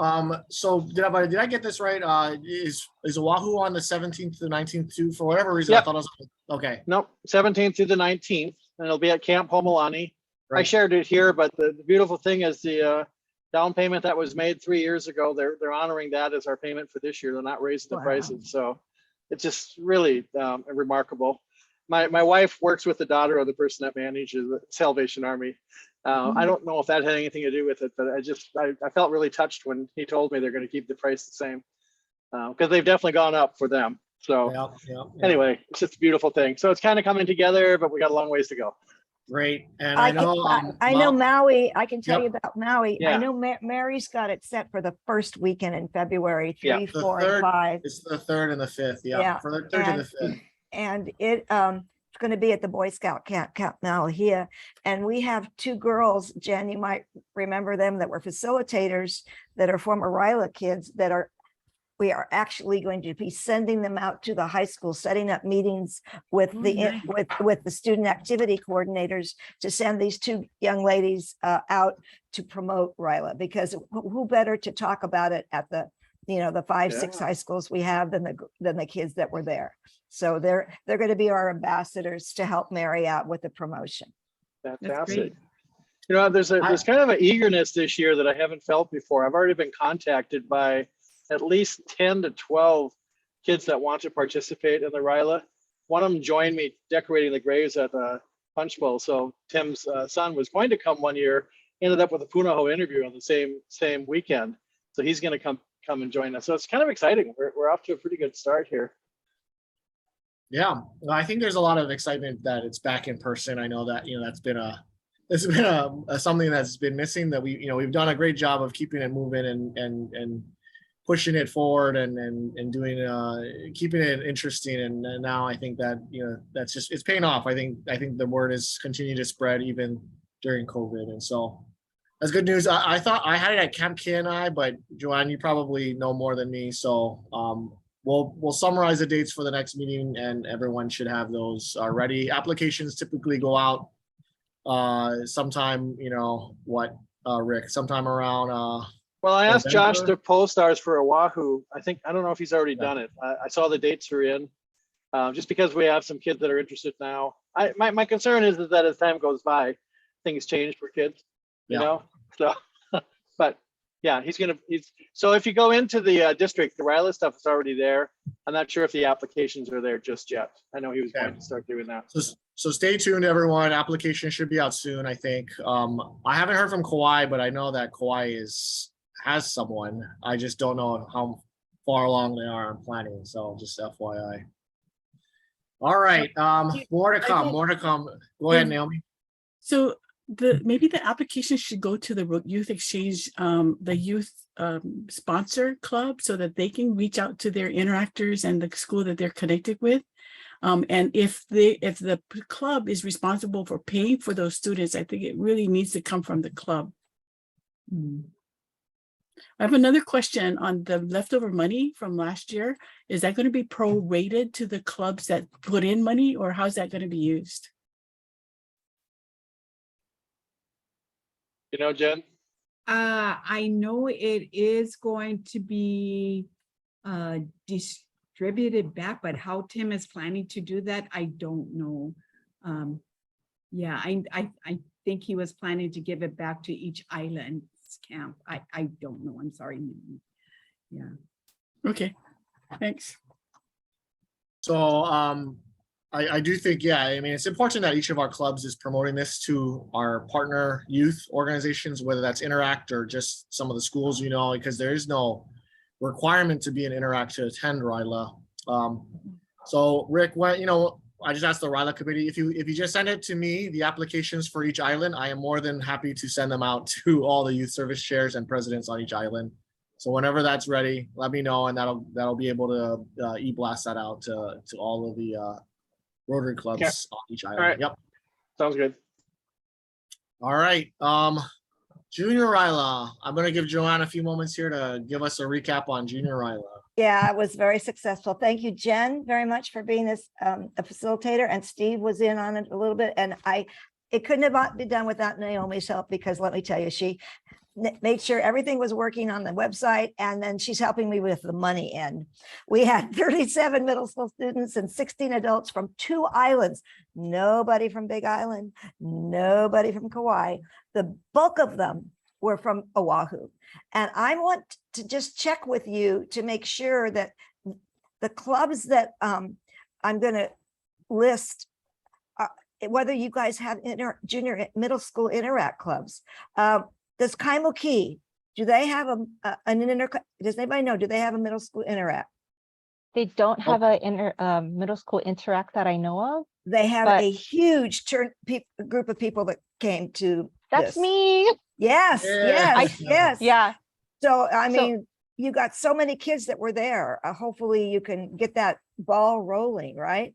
So did I get this right? Is Oahu on the 17th to the 19th too? For whatever reason, I thought it was okay. Nope, 17th through the 19th, and it'll be at Camp Homolani. Right. I shared it here, but the beautiful thing is the down payment that was made 3 years ago, they're honoring that as our payment for this year. They're not raising the prices. So it's just really remarkable. My wife works with the daughter of the person that manages the Salvation Army. I don't know if that had anything to do with it, but I felt really touched when he told me they're going to keep the price the same, because they've definitely gone up for them. So anyway, it's just a beautiful thing. So it's kind of coming together, but we got a long ways to go. Great. And I know Maui. I can tell you about Maui. Yeah. I know Mary's got it set for the first weekend in February, 3, The 4, third, and 5. It's the 3rd and the 5th. Yeah. For the 3rd and the 5th. And it's going to be at the Boy Scout Camp Maui here. And we have 2 girls, Jen, you might remember them, that were facilitators that are former Ryla kids we are actually going to be sending them out to the high school, setting up meetings with with the student activity coordinators to send these 2 young ladies out to promote Ryla, because who better to talk about it at the the 5-6 high schools we have than the kids that were there. So they're going to be our ambassadors to help Mary out with the promotion. Fantastic. There's kind of an eagerness this year that I haven't felt before. I've already been contacted by at least 10 to 12 kids that want to participate in the Ryla. One of them joined me decorating the graves at the Punch Bowl. So Tim's son was going to come one year, ended up with a Punahou interview on the same weekend. So he's going to come and join us. So it's kind of exciting. We're off to a pretty good start here. Yeah, well, I think there's a lot of excitement that it's back in person. I know that it's been something that's been missing, that we've done a great job of keeping it moving and pushing it forward and doing keeping it interesting. And now I think that that's just, it's paying off. I think the word is continuing to spread even during COVID, and so that's good news. I thought I had it at Camp KNI, but Joanne, you probably know more than me, so we'll summarize the dates for the next meeting, and everyone should have those ready. Applications typically go out sometime, Rick, sometime around well, I asked November. Josh to post ours for Oahu. I don't know if he's already done it. I saw the dates are in, just because we have some kids that are interested now. My concern is that as time goes by, things change for kids, so but yeah, so if you go into the district, the Ryla stuff is already there. I'm not sure if the applications are there just yet. I know he was going to start doing that. So stay tuned, everyone. Application should be out soon, I think. I haven't heard from Kauai, but I know that Kauai has someone. I just don't know how far along they are in planning. So just FYI. All right. More to come. Go ahead, Naomi. So maybe the application should go to the Youth Exchange, the youth sponsor club, so that they can reach out to their interactors and the school that they're connected with. And if the club is responsible for paying for those students, I think it really needs to come from the club. I have another question on the leftover money from last year. Is that going to be prorated to the clubs that put in money, or how's that going to be used? Jen? I know it is going to be distributed back, but how Tim is planning to do that, I don't know. Yeah, I think he was planning to give it back to each island camp. I don't know. I'm sorry. Yeah. Okay, thanks. So I do think, it's important that each of our clubs is promoting this to our partner youth organizations, whether that's Interact or just some of the schools, because there is no requirement to be an Interact to attend Ryla. So Rick, I just asked the Ryla committee, if you just send it to me, the applications for each island, I am more than happy to send them out to all the youth service chairs and presidents on each island. So whenever that's ready, let me know, and that'll be able to e-blast that out to all of the Rotary clubs on each island. All right. Yep. Sounds good. All right. Junior Ryla. I'm going to give Joanne a few moments here to give us a recap on Junior Ryla. Yeah, it was very successful. Thank you, Jen, very much for being this a facilitator, and Steve was in on it a little bit, and it couldn't have been done without Naomi's help, because let me tell you, she made sure everything was working on the website, and then she's helping me with the money end. We had 37 middle school students and 16 adults from 2 islands. Nobody from Big Island, nobody from Kauai. The bulk of them were from Oahu. And I want to just check with you to make sure that the clubs that I'm going to list, whether you guys have junior middle school Interact clubs. Does Kaimuki, do they have does anybody know, do they have a middle school Interact? They don't have a middle school Interact that I know of. They have a huge group of people that came to That's this. me. Yes, yes. Yeah. So, I mean, you got so many kids that were there. Hopefully you can get that ball rolling, right?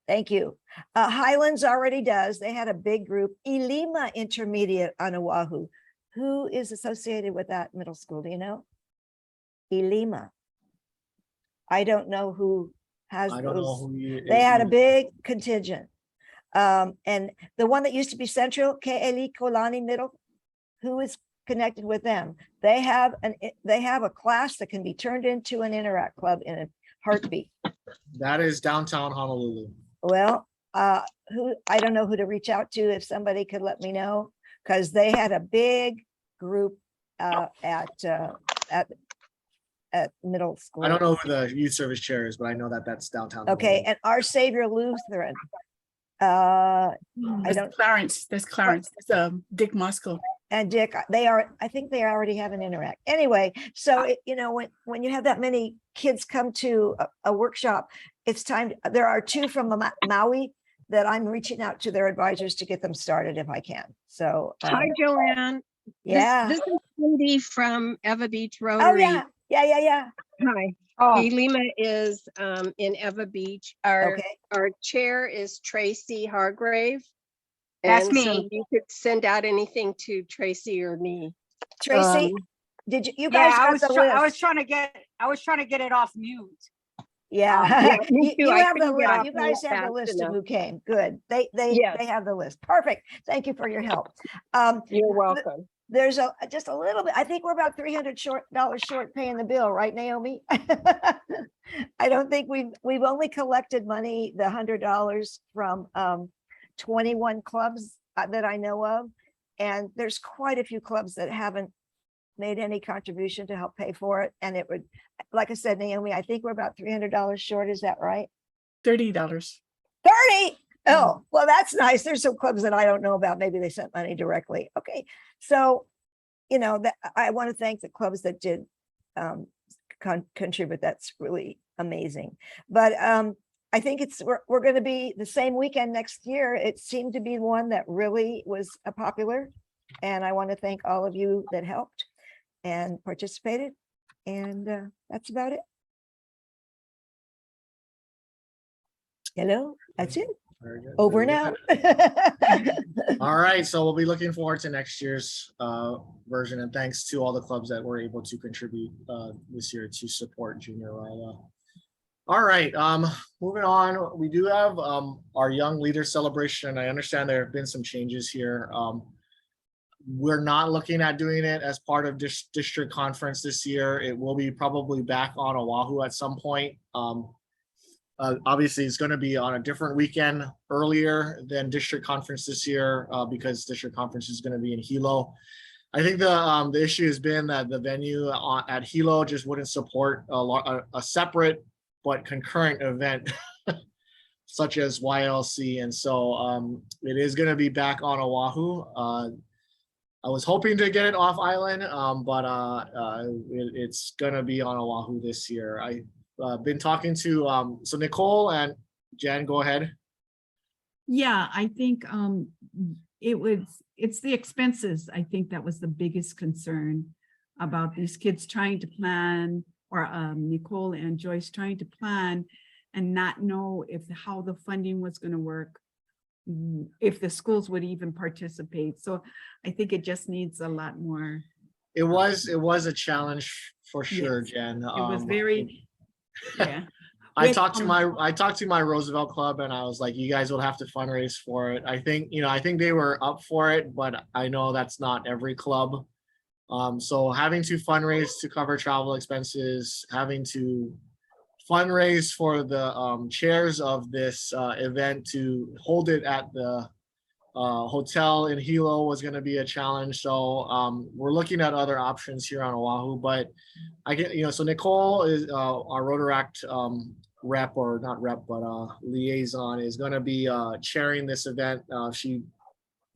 Thank you. Highlands already does. They had a big group. Ilima Intermediate on Oahu. Who is associated with that middle school? Do you know? Ilima. I don't know who has I don't know those. who They had a big contingent. And the one that used to be Central, Ke'eli Kolani Middle, who is connected with them. They have a class that can be turned into an Interact Club in a heartbeat. That is downtown Honolulu. Well, I don't know who to reach out to, if somebody could let me know, because they had a big group at middle school. I don't know who the youth service chair is, but I know that that's downtown. Okay, Honolulu. and Our Savior Lutheran. I don't. Clarence, there's Clarence, there's Dick Moscow. And Dick, I think they already have an Interact. Anyway, so when you have that many kids come to a workshop, it's time. There are 2 from Maui that I'm reaching out to their advisors to get them started if I can. So hi, Joanne. Yeah. This is Cindy from Eva Beach Oh Rotary. yeah. Hi. Oh. Elima is in Eva Beach. Our chair is Tracy Hargrave. That's And so me. you could send out anything to Tracy or me. Tracy, did you guys Yeah, got the list? I was trying to get it off mute. Yeah, me too. you I have the couldn't get list. off You guys mute have the fast list of enough. who came. Good. They Yes. have the list. Perfect. Thank you for your help. You're welcome. There's just a little bit. I think we're about $300 short paying the bill, right, Naomi? I don't think we've only collected money, the $100 from 21 clubs that I know of, and there's quite a few clubs that haven't made any contribution to help pay for it. And it would, like I said, Naomi, I think we're about $300 short. Is that right? $30. 30. Oh, well, that's nice. There's some clubs that I don't know about. Maybe they sent money directly. Okay. So, I want to thank the clubs that did contribute. That's really amazing. But I think we're going to be the same weekend next year. It seemed to be one that really was popular. And I want to thank all of you that helped and participated. And that's about it. Hello, that's it. Very good. Over Very now. good. All right, so we'll be looking forward to next year's version, and thanks to all the clubs that were able to contribute this year to support Junior Ryl. All right, moving on, we do have our Young Leader Celebration. I understand there have been some changes here. We're not looking at doing it as part of district conference this year. It will be probably back on Oahu at some point. Obviously, it's going to be on a different weekend earlier than district conference this year because district conference is going to be in Hilo. I think the issue has been that the venue at Hilo just wouldn't support a separate but concurrent event such as YLC, and so it is going to be back on Oahu. I was hoping to get it off island, but it's going to be on Oahu this year. Been talking to so Nicole and Jen, go ahead. Yeah, I think it's the expenses. I think that was the biggest concern about these kids trying to plan, or Nicole and Joyce trying to plan and not know how the funding was going to work, if the schools would even participate. So I think it just needs a lot more. It was a challenge for sure, Yes. Jen. It was very, yeah. I talked to my Roosevelt Club, and I was like, you guys will have to fundraise for it. I think they were up for it, but I know that's not every club. So having to fundraise to cover travel expenses, having to fundraise for the chairs of this event to hold it at the hotel in Hilo was going to be a challenge. So we're looking at other options here on Oahu, but I get, so Nicole is our Rotaract rep, or not rep, but liaison, is going to be chairing this event. She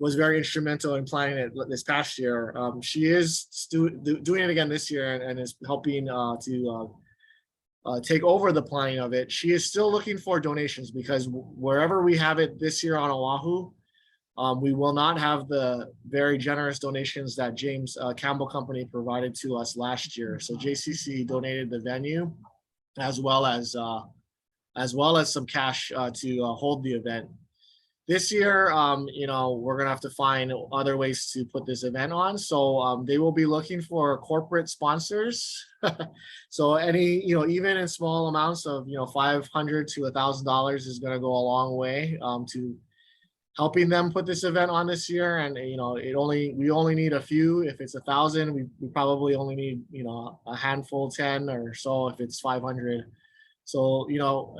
was very instrumental in planning it this past year. She is doing it again this year and is helping to take over the planning of it. She is still looking for donations because wherever we have it this year on Oahu, we will not have the very generous donations that James Campbell Company provided to us last year. So JCC donated the venue as well as some cash to hold the event. This year, we're gonna have to find other ways to put this event on. So they will be looking for corporate sponsors. So any, even in small amounts of, $500 to $1,000 is gonna go a long way to helping them put this event on this year. And, you know, we only need a few. If it's 1,000, we probably only need, you know, a handful, 10 or so if it's 500. So, you know,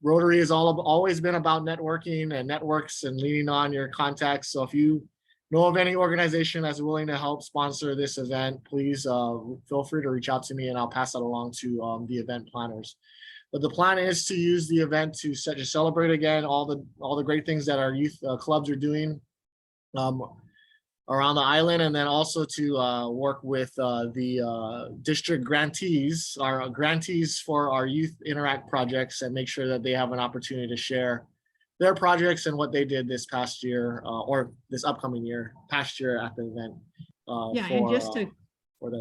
Rotary has always been about networking and networks and leaning on your contacts. So if you know of any organization that's willing to help sponsor this event, please feel free to reach out to me and I'll pass that along to the event planners. But the plan is to use the event to celebrate again all the great things that our youth clubs are doing around the island, and then also to work with the district grantees, our grantees for our youth interact projects, and make sure that they have an opportunity to share their projects and what they did this past year or this upcoming year, past year at the event. Yeah, and just to,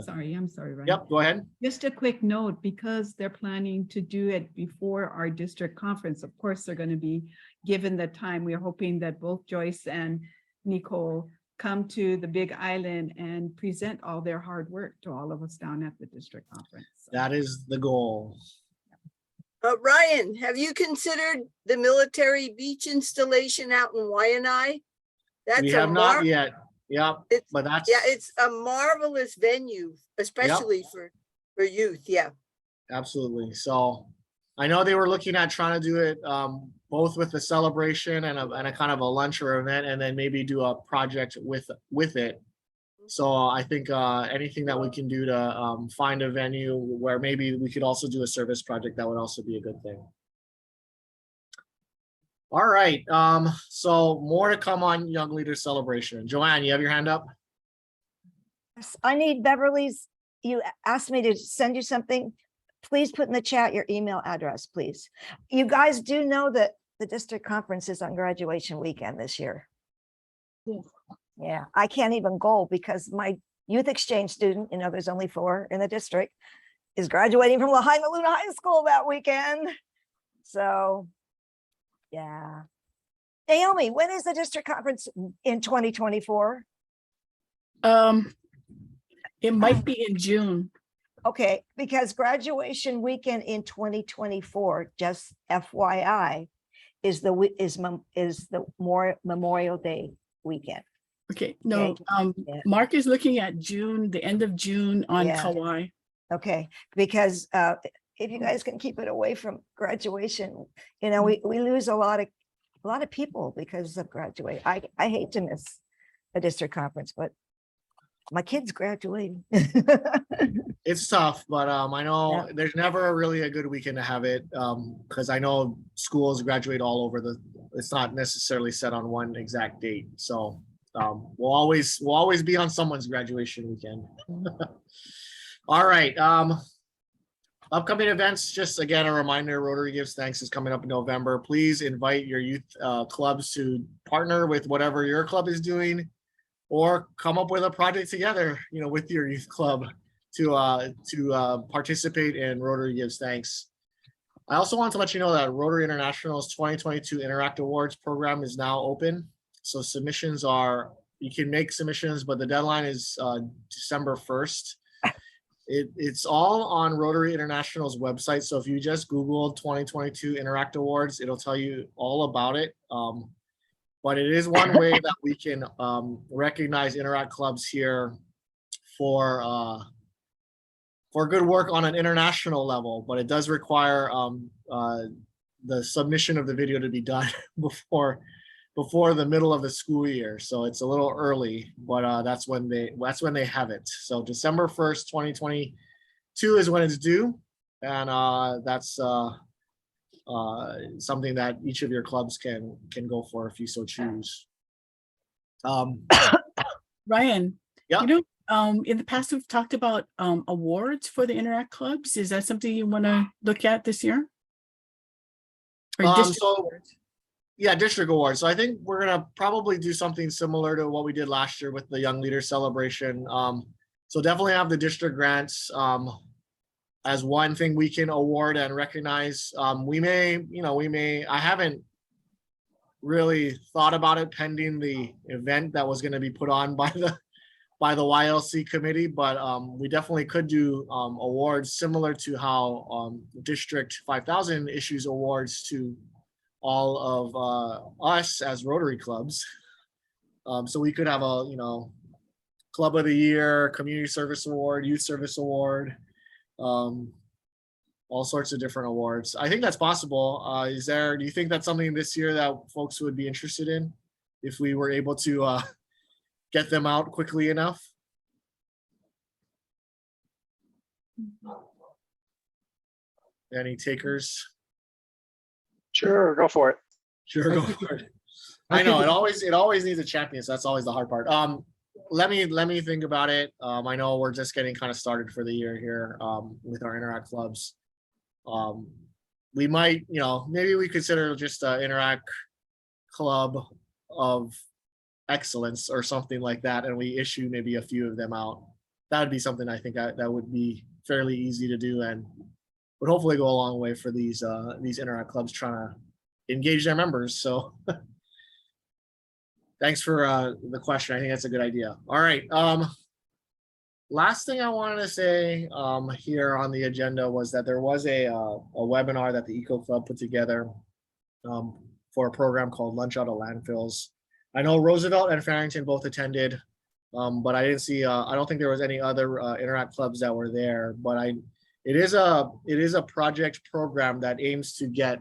sorry, I'm sorry, Ryan. Yep, go ahead. Just a quick note, because they're planning to do it before our district conference, of course, they're going to be given the time. We're hoping that both Joyce and Nicole come to the Big Island and present all their hard work to all of us down at the district conference. So. That is the goal. Ryan, have you considered the military beach installation out in Waianae? We have not yet. Yep. But that's, yeah, it's a marvelous venue, especially for youth. Yeah. Absolutely. So I know they were looking at trying to do it both with the celebration and a kind of a lunch or event, and then maybe do a project with it. So I think anything that we can do to find a venue where maybe we could also do a service project, that would also be a good thing. All right. So more to come on Young Leaders Celebration. Joanne, you have your hand up? I need Beverly's, you asked me to send you something. Please put in the chat your email address, please. You guys do know that the district conference is on graduation weekend this year. Yes. Yeah, I can't even go because my youth exchange student, you know, there's only 4 in the district, is graduating from Lahaina Luna High School that weekend. So, yeah. Naomi, when is the district conference in 2024? It might be in June. Okay, because graduation weekend in 2024, just FYI, is the Memorial Day weekend. Okay, no, Okay. Mark is looking at June, the end of June on Kauai. Okay, because if you guys can keep it away from graduation, you know, we lose a lot of people because of graduate. I hate to miss a district conference, but my kid's graduating. It's tough, but I know there's never really a good weekend to have it because I know schools graduate all over it's not necessarily set on one exact date. So we'll always be on someone's graduation weekend. All right. Upcoming events, just again, a reminder, Rotary Gives Thanks is coming up in November. Please invite your youth clubs to partner with whatever your club is doing, or come up with a project together, you know, with your youth club to participate in Rotary Gives Thanks. I also want to let you know that Rotary International's 2022 Interact Awards program is now open. So submissions you can make submissions, but the deadline is December 1st. It's all on Rotary International's website. So if you just Google 2022 Interact Awards, it'll tell you all about it. But it is one way that we can recognize Interact clubs here for good work on an international level. But it does require the submission of the video to be done before the middle of the school year. So it's a little early, but that's when they have it. So December 1st, 2022 is when it's due. And that's something that each of your clubs can go for if you so choose. Ryan, yeah. You know, in the past we've talked about awards for the Interact clubs. Is that something you want to look at this year? Or district awards? Yeah, district awards. So I think we're gonna probably do something similar to what we did last year with the Young Leaders Celebration. So definitely have the district grants as one thing we can award and recognize. I haven't really thought about it pending the event that was going to be put on by the YLC committee, but we definitely could do awards similar to how District 5000 issues awards to all of us as Rotary clubs. So we could have a, Club of the Year, Community Service Award, Youth Service Award, all sorts of different awards. I think that's possible. Do you think that's something this year that folks would be interested in if we were able to get them out quickly enough? Any takers? Sure, go for it. Sure, go for it. I know it always needs a champion, so that's always the hard part. Let me think about it. I know we're just getting kind of started for the year here with our Interact clubs. We might, maybe we consider just an Interact club of excellence or something like that, and we issue maybe a few of them out. That would be something I think that would be fairly easy to do and would hopefully go a long way for these Interact clubs trying to engage their members. So thanks for the question. I think that's a good idea. All right. Last thing I wanted to say here on the agenda was that there was a webinar that the Eco Club put together for a program called Lunch Out of Landfills. I know Roosevelt and Farrington both attended, but I didn't see. I don't think there was any other Interact clubs that were there. But it is a project program that aims to get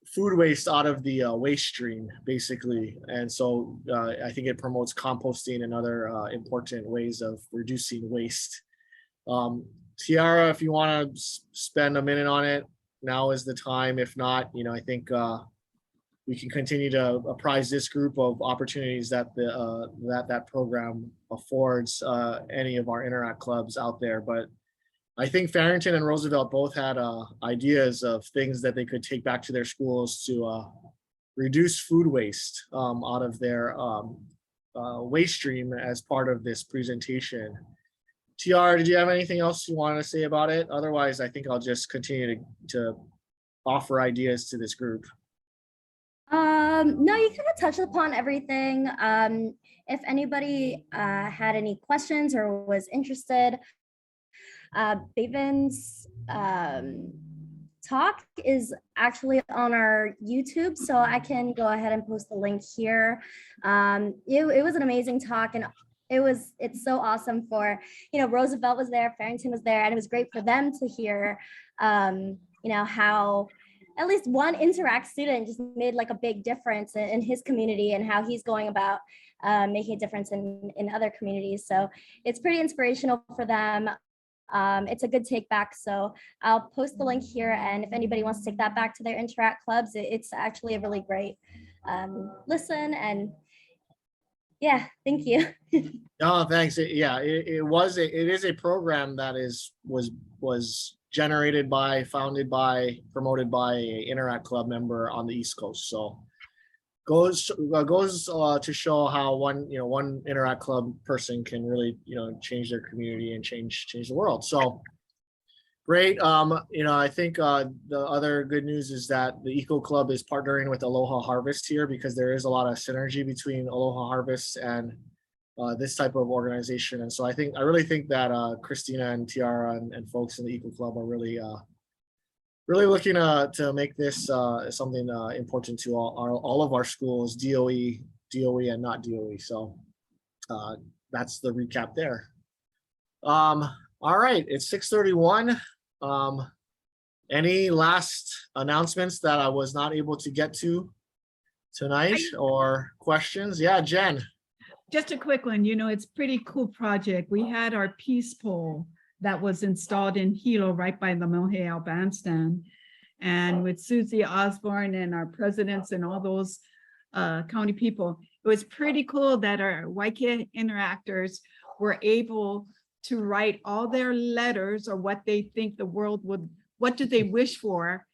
food waste out of the waste stream, basically. And so I think it promotes composting and other important ways of reducing waste. Tiara, if you want to spend a minute on it, now is the time. If not, I think we can continue to apprise this group of opportunities that that program affords any of our Interact clubs out there. But I think Farrington and Roosevelt both had ideas of things that they could take back to their schools to reduce food waste out of their waste stream as part of this presentation. TR, did you have anything else you wanted to say about it? Otherwise, I think I'll just continue to offer ideas to this group. No, you kind of touched upon everything. If anybody had any questions or was interested, Baven's talk is actually on our YouTube, so I can go ahead and post the link here. It was an amazing talk, and it's so awesome for, Roosevelt was there, Farrington was there, and it was great for them to hear, how at least one Interact student just made like a big difference in his community and how he's going about making a difference in other communities. So it's pretty inspirational for them. It's a good take back. So I'll post the link here. And if anybody wants to take that back to their Interact clubs, it's actually a really great listen. And yeah, thank you. No, thanks. It is a program that was generated by, founded by, promoted by an Interact club member on the East Coast. So goes to show how one Interact club person can really change their community and change the world. So great. I think the other good news is that the Eco Club is partnering with Aloha Harvest here, because there is a lot of synergy between Aloha Harvest and this type of organization. And so I really think that Christina and Tiara and folks in the Eco Club are really looking to make this something important to all of our schools, DOE, and not DOE. So that's the recap there. All right, it's 6:31. Any last announcements that I was not able to get to tonight, or questions? Yeah, Jen. Just a quick one, it's a pretty cool project. We had our peace pole that was installed in Hilo right by the Moheao Bandstand. And with Susie Osborne and our presidents and all those county people, it was pretty cool that our Waikia interactors were able to write all their letters or what they think the world what do they wish for,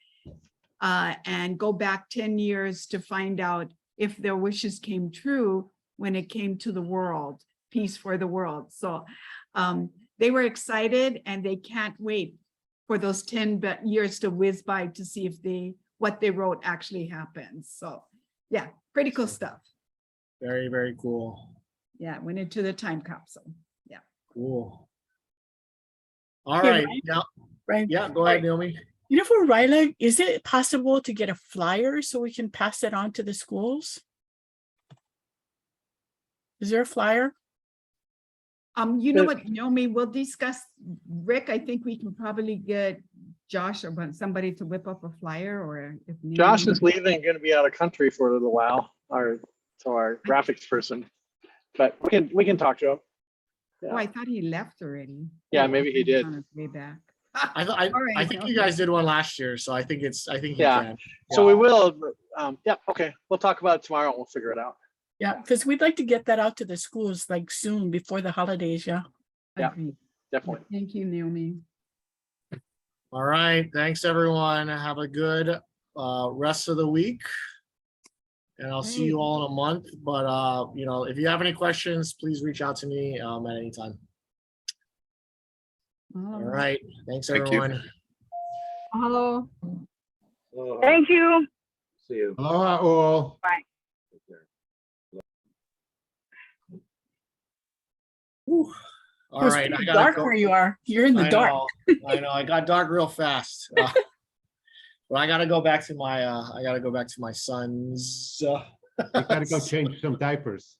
and go back 10 years to find out if their wishes came true when it came to the world, peace for the world. So they were excited, and they can't wait for those 10 years to whiz by to see if what they wrote actually happens. So yeah, pretty cool stuff. Very, very cool. Yeah, went into the time capsule. Yeah. Cool. All right. Ryan? Now, Ryan? yeah, go ahead, Naomi. You know, for Ryla, is it possible to get a flyer so we can pass it on to the schools? Is there a flyer? You know what, Naomi, we'll discuss, Rick, I think we can probably get Josh or somebody to whip up a flyer or if. Josh needed. is leaving, going to be out of country for a little while, our graphics person. But we can talk to him. Oh, I thought he left already. Yeah, Oh, maybe he he's did. on his way back. I All right, think you okay. guys did one last year, so I think you Yeah. can. So we will, yeah, okay. We'll talk about it tomorrow. We'll figure it out. Yeah, because we'd like to get that out to the schools like soon before the holidays, yeah. Yeah. Agreed. Definitely. Thank you, Naomi. All right, thanks everyone. Have a good rest of the week. And I'll see you all in a month. But you know, if you have any questions, please reach out to me at any time. All right, thanks Thank you. everyone. Hello. Thank you. See you. Aloha all. Bye. Whew. All It's right, pretty I gotta dark go. where you are. You're in the I dark. know, I know. I got dark real fast. But I gotta go back to my son's. You gotta go change some diapers.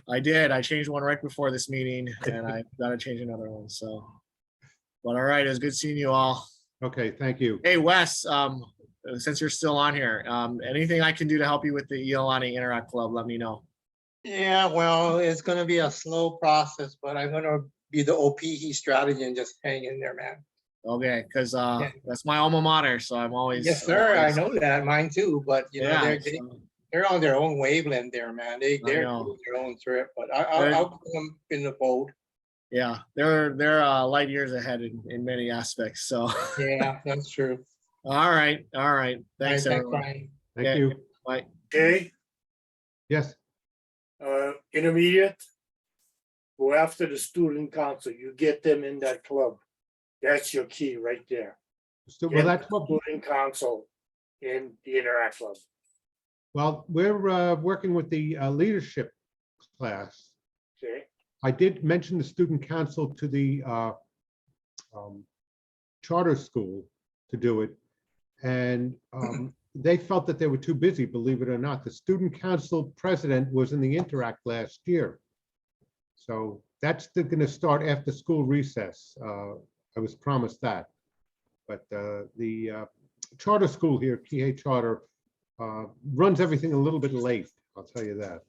I did. I changed one right before this meeting, and I gotta change another one. So, but all right, it was good seeing you all. Okay, thank you. Hey, Wes. Since you're still on here, anything I can do to help you with the Iolani Interact Club, let me know. Yeah, well, it's gonna be a slow process, but I'm gonna be the OPE strategy and just hang in there, man. Okay, because that's my alma mater, so I'm always. Yes, sir. I know that, mine too, but you know, Yeah, they're on their own wavelength there, man. They're know. doing their own trip, but I'll put them in the fold. Yeah, they're light years ahead in many aspects. So. Yeah, that's true. All right. Thanks, All right, everyone. Brian. Thank you. Bye. Okay, Yes, intermediate. Go after the student council. You get them in that club. That's your key right there. so, Get well, that's the what, student council in the Interact Club. well, we're working with the leadership class. Okay, I did mention the student council to the charter school to do it. And they felt that they were too busy, believe it or not. The student council president was in the Interact last year. So that's going to start after school recess. I was promised that. But the charter school here, Kihei Charter, runs everything a little bit late, I'll tell you that.